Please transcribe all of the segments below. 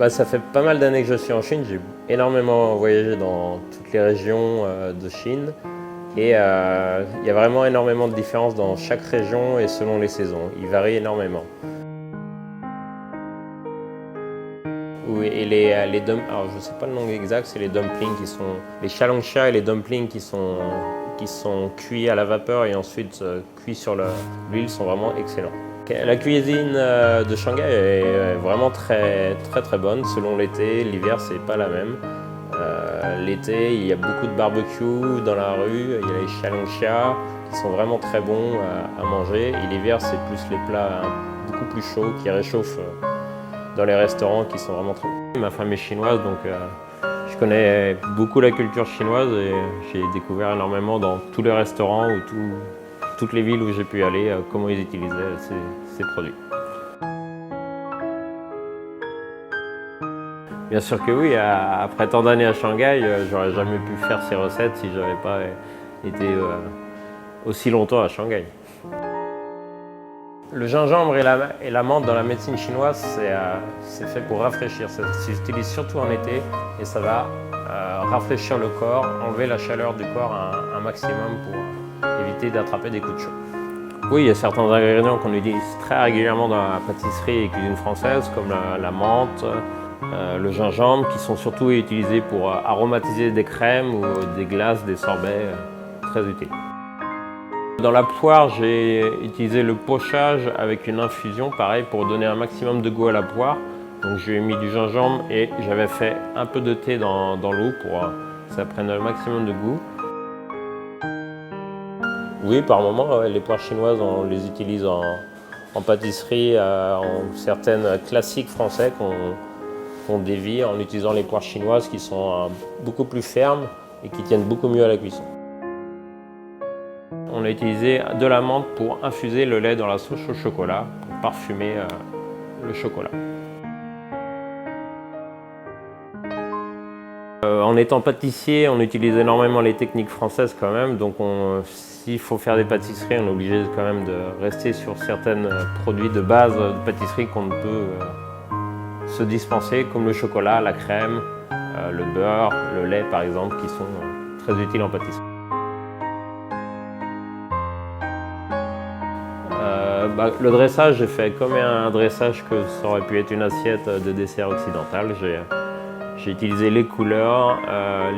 Ça fait pas mal d'années que je suis en Chine. J'ai énormément voyagé dans toutes les régions de Chine. Et il y a vraiment énormément de différences dans chaque région et selon les saisons. Il varie énormément. Oui, et alors je ne sais pas le nom exact, c'est les dumplings qui sont... Les xiaolongjia et les dumplings qui sont cuits à la vapeur et ensuite cuits sur l'huile sont vraiment excellents. La cuisine de Shanghai est vraiment très bonne selon l'été. L'hiver, c'est pas la même. L'été, il y a beaucoup de barbecue dans la rue. Il y a les xiaolongjia qui sont vraiment très bons à manger. Et l'hiver, c'est plus les plats beaucoup plus chauds qui réchauffent dans les restaurants qui sont vraiment très bons. Ma femme est chinoise, donc je connais beaucoup la culture chinoise et j'ai découvert énormément dans tous les restaurants ou toutes les villes où j'ai pu aller, comment ils utilisaient ces produits. Bien sûr que oui, après tant d'années à Shanghai, j'aurais jamais pu faire ces recettes si je n'avais pas été aussi longtemps à Shanghai. Le gingembre et la menthe dans la médecine chinoise, c'est fait pour rafraîchir. Ça s'utilise surtout en été et ça va rafraîchir le corps, enlever la chaleur du corps un maximum pour éviter d'attraper des coups de chaud. Oui, il y a certains ingrédients qu'on utilise très régulièrement dans la pâtisserie et cuisine française, comme la menthe, le gingembre, qui sont surtout utilisés pour aromatiser des crèmes ou des glaces, des sorbets, très utiles. Dans la poire, j'ai utilisé le pochage avec une infusion, pareil, pour donner un maximum de goût à la poire. Donc j'ai mis du gingembre et j'avais fait un peu de thé dans l'eau pour que ça prenne un maximum de goût. Oui, par moment, les poires chinoises, on les utilise en pâtisserie, en certaines classiques français qu'on dévie en utilisant les poires chinoises qui sont beaucoup plus fermes et qui tiennent beaucoup mieux à la cuisson. On a utilisé de la menthe pour infuser le lait dans la sauce au chocolat, pour parfumer le chocolat. En étant pâtissier, on utilise énormément les techniques françaises quand même, donc s'il faut faire des pâtisseries, on est obligé quand même de rester sur certains produits de base de pâtisserie qu'on ne peut se dispenser, comme le chocolat, la crème, le beurre, le lait par exemple, qui sont très utiles en pâtisserie. Le dressage, j'ai fait comme un dressage que ça aurait pu être une assiette de dessert occidental. J'ai utilisé les couleurs,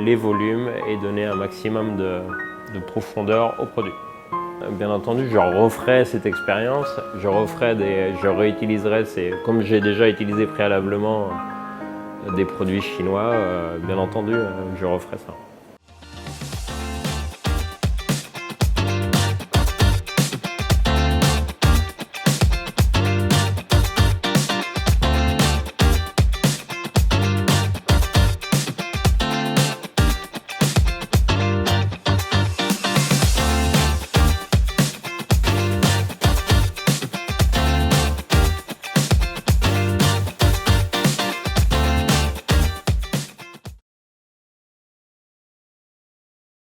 les volumes et donné un maximum de profondeur au produit. Bien entendu, je referai cette expérience, je réutiliserai, comme j'ai déjà utilisé préalablement des produits chinois, bien entendu, je referai ça.